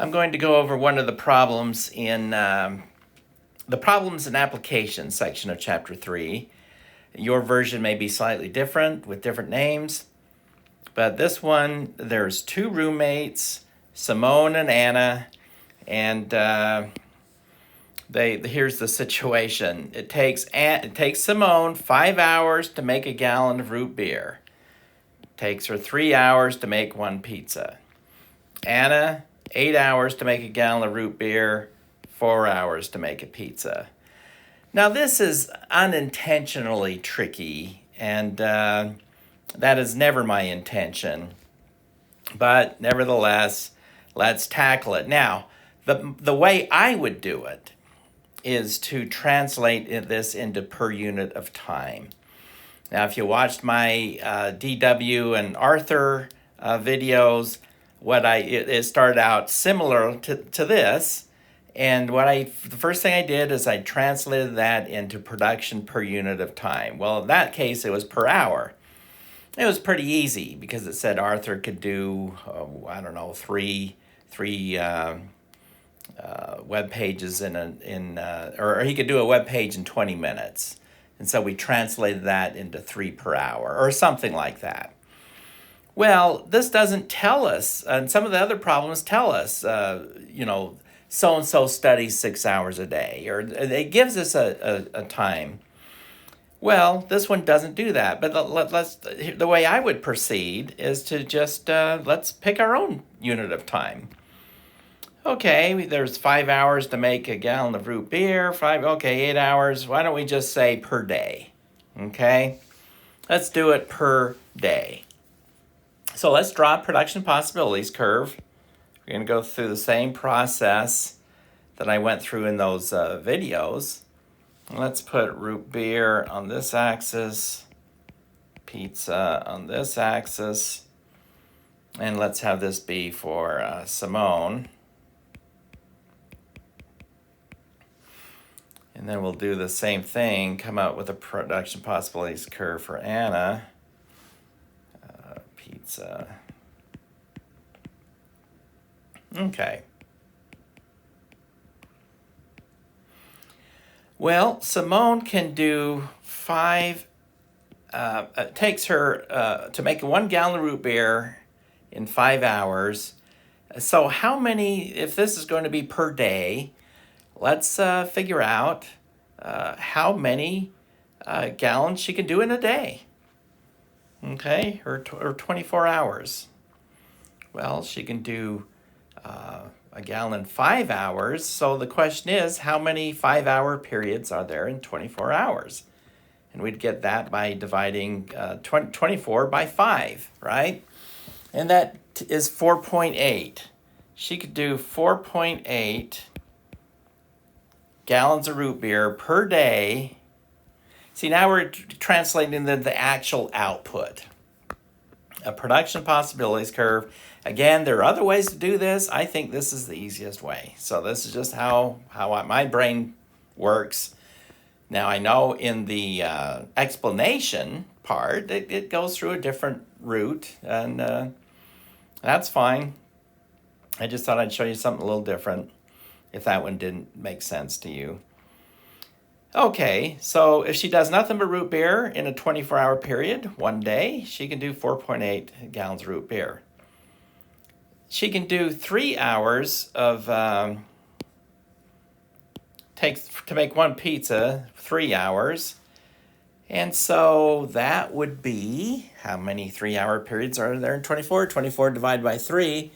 I'm going to go over one of the problems in the problems and applications section of chapter 3. Your version may be slightly different with different names, but this one, there's two roommates, Simone and Anna, and here's the situation. It takes Simone 5 hours to make a gallon of root beer. It takes her 3 hours to make one pizza. Anna, 8 hours to make a gallon of root beer, 4 hours to make a pizza. Now this is unintentionally tricky, and that is never my intention. But nevertheless, let's tackle it. Now, the way I would do it is to translate this into per unit of time. Now, if you watched my DW and Arthur videos, it started out similar to this, and the first thing I did is I translated that into production per unit of time. Well, in that case, it was per hour. It was pretty easy because it said Arthur could do, three web pages or he could do a web page in 20 minutes. And so we translated that into 3 per hour or something like that. Well, this doesn't tell us, and some of the other problems tell us, so-and-so studies 6 hours a day, or it gives us a time. Well, this one doesn't do that, but the way I would proceed is to just, let's pick our own unit of time. Okay, there's 5 hours to make a gallon of root beer, 8 hours. Why don't we just say per day? Okay, let's do it per day. So let's draw a production possibilities curve. We're going to go through the same process that I went through in those videos. Let's put root beer on this axis, pizza on this axis, and let's have this be for Simone. And then we'll do the same thing, come out with a production possibilities curve for Anna. Pizza. Okay. Well, Simone can do 5, it takes her to make 1 gallon of root beer in 5 hours. So how many, if this is going to be per day, let's figure out how many gallons she can do in a day. Okay, or 24 hours. Well, she can do a gallon in 5 hours. So the question is, how many 5-hour periods are there in 24 hours? And we'd get that by dividing 24 by 5, right? And that is 4.8. She could do 4.8 gallons of root beer per day. See, now we're translating the actual output. A production possibilities curve. Again, there are other ways to do this. I think this is the easiest way. So this is just how my brain works. Now, I know in the explanation part, it goes through a different route, and that's fine. I just thought I'd show you something a little different if that one didn't make sense to you. Okay, so if she does nothing but root beer in a 24-hour period, one day, she can do 4.8 gallons of root beer. She can do 3 hours of, takes to make one pizza, 3 hours. And so that would be, how many 3-hour periods are there in 24? 24 divided by 3.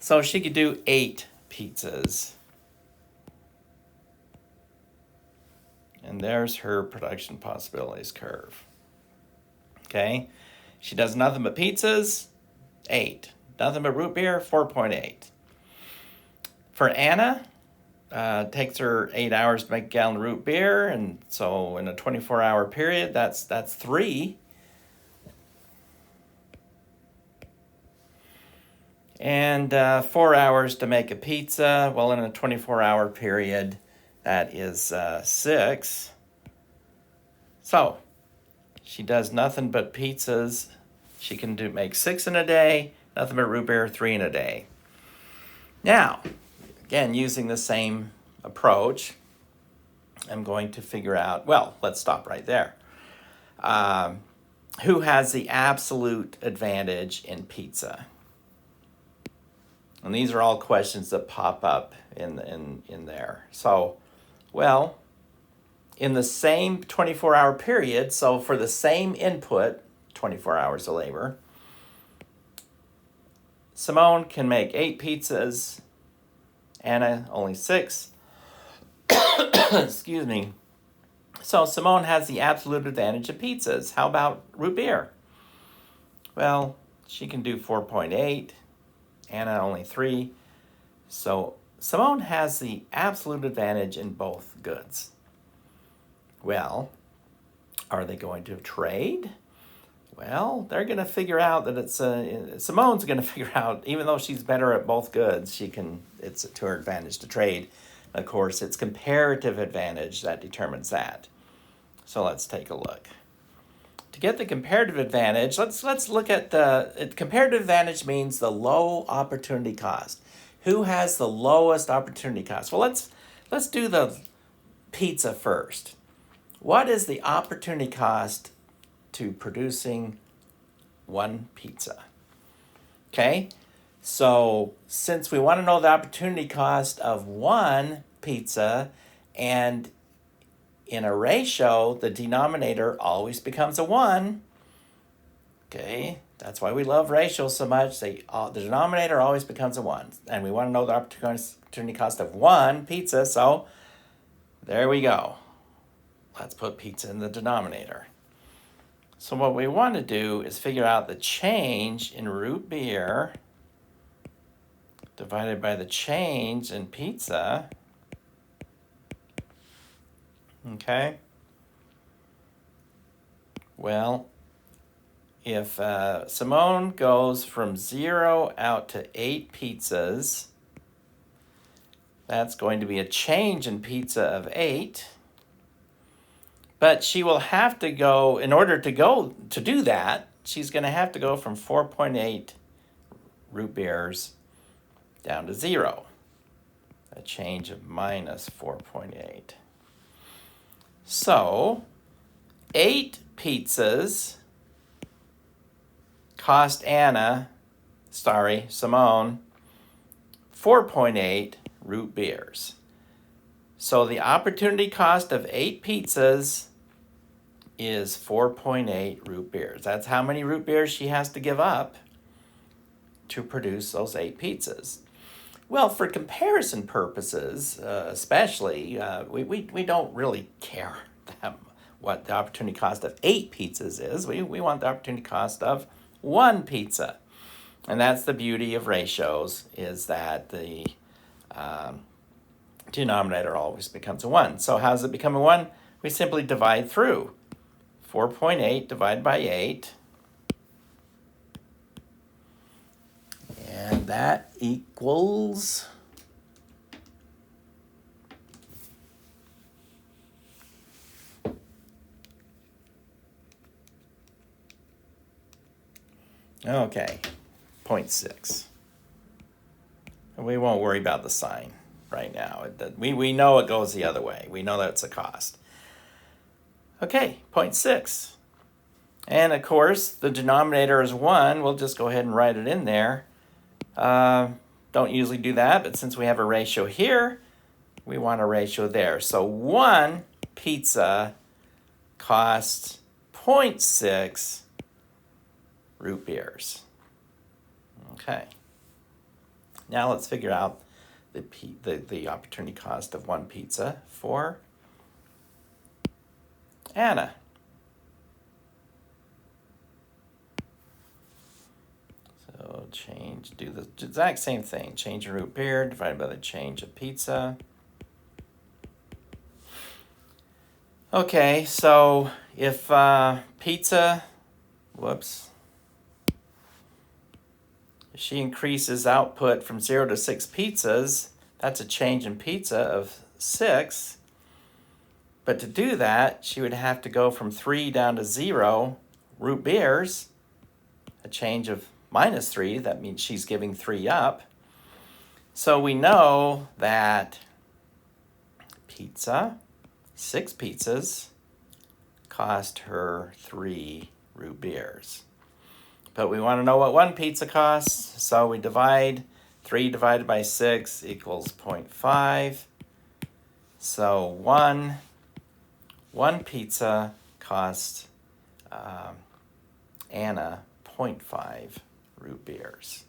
So she could do 8 pizzas. And there's her production possibilities curve. Okay, she does nothing but pizzas, 8. Nothing but root beer, 4.8. For Anna, takes her 8 hours to make a gallon of root beer, and so in a 24-hour period, that's 3. And 4 hours to make a pizza. Well, in a 24-hour period, that is 6. So she does nothing but pizzas. She can make 6 in a day, nothing but root beer, 3 in a day. Now, again, using the same approach, I'm going to figure out, well, let's stop right there. Who has the absolute advantage in pizza? And these are all questions that pop up in there. So, well, in the same 24-hour period, so for the same input, 24 hours of labor, Simone can make 8 pizzas, Anna only 6. Excuse me. So Simone has the absolute advantage of pizzas. How about root beer? Well, she can do 4.8, Anna only 3. So Simone has the absolute advantage in both goods. Well, are they going to trade? Well, they're going to figure out that Simone's going to figure out, even though she's better at both goods, it's to her advantage to trade. Of course, it's comparative advantage that determines that. So let's take a look. To get the comparative advantage, let's look at comparative advantage means the low opportunity cost. Who has the lowest opportunity cost? Well, let's do the pizza first. What is the opportunity cost to producing one pizza? Okay, so since we want to know the opportunity cost of one pizza, and in a ratio, the denominator always becomes a 1. Okay, that's why we love ratios so much. The denominator always becomes a 1. And we want to know the opportunity cost of one pizza, so there we go. Let's put pizza in the denominator. So what we want to do is figure out the change in root beer divided by the change in pizza. Okay. Well, if Simone goes from 0 out to 8 pizzas, that's going to be a change in pizza of 8. But she will have to go, in order to do that, she's going to have to go from 4.8 root beers down to 0. A change of minus 4.8. So, 8 pizzas cost Simone, 4.8 root beers. So the opportunity cost of 8 pizzas is 4.8 root beers. That's how many root beers she has to give up to produce those 8 pizzas. Well, for comparison purposes, especially, we don't really care what the opportunity cost of 8 pizzas is. We want the opportunity cost of 1 pizza. And that's the beauty of ratios, is that the denominator always becomes a 1. So how does it become a 1? We simply divide through. 4.8 divided by 8. And that equals okay, 0.6. We won't worry about the sign right now. We know it goes the other way. We know that's a cost. Okay, 0.6. And of course, the denominator is 1. We'll just go ahead and write it in there. Don't usually do that, but since we have a ratio here, we want a ratio there. So 1 pizza costs 0.6 root beers. Okay. Now let's figure out the opportunity cost of 1 pizza for Anna. So do the exact same thing. Change of root beer divided by the change of pizza. Okay, so if she increases output from 0 to 6 pizzas, that's a change in pizza of 6. But to do that, she would have to go from 3 down to 0 root beers, a change of minus 3. That means she's giving 3 up. So we know that pizza, 6 pizzas, cost her 3 root beers. But we want to know what 1 pizza costs, so we divide 3 divided by 6 equals 0.5. So one pizza cost Anna 0.5 root beers.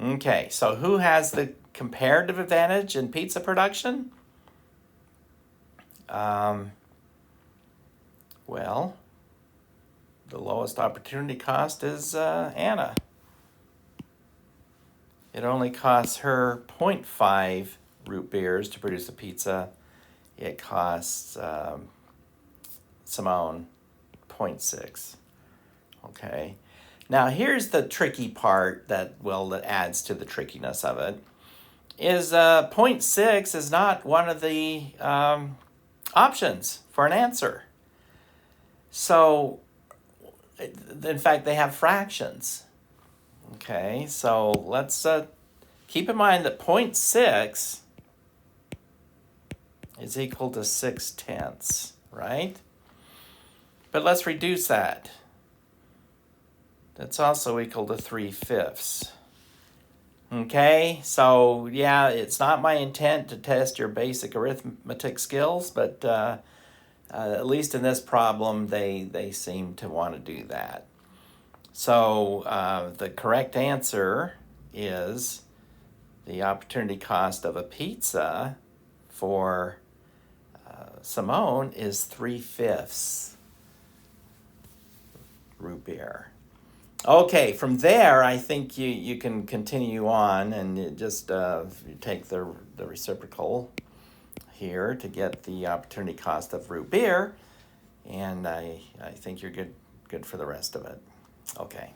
Okay, so who has the comparative advantage in pizza production? Well, the lowest opportunity cost is Anna. It only costs her 0.5 root beers to produce a pizza. It costs Simone 0.6. Okay. Now here's the tricky part that adds to the trickiness of it. Is 0.6 is not one of the options for an answer. So, in fact, they have fractions. Okay, so let's keep in mind that 0.6 is equal to 6/10, right? But let's reduce that. That's also equal to 3/5. Okay, so yeah, it's not my intent to test your basic arithmetic skills, but at least in this problem, they seem to want to do that. So the correct answer is the opportunity cost of a pizza for Simone is 3/5 root beer. Okay, from there, I think you can continue on and you just you take the reciprocal here to get the opportunity cost of root beer, and I think you're good for the rest of it. Okay.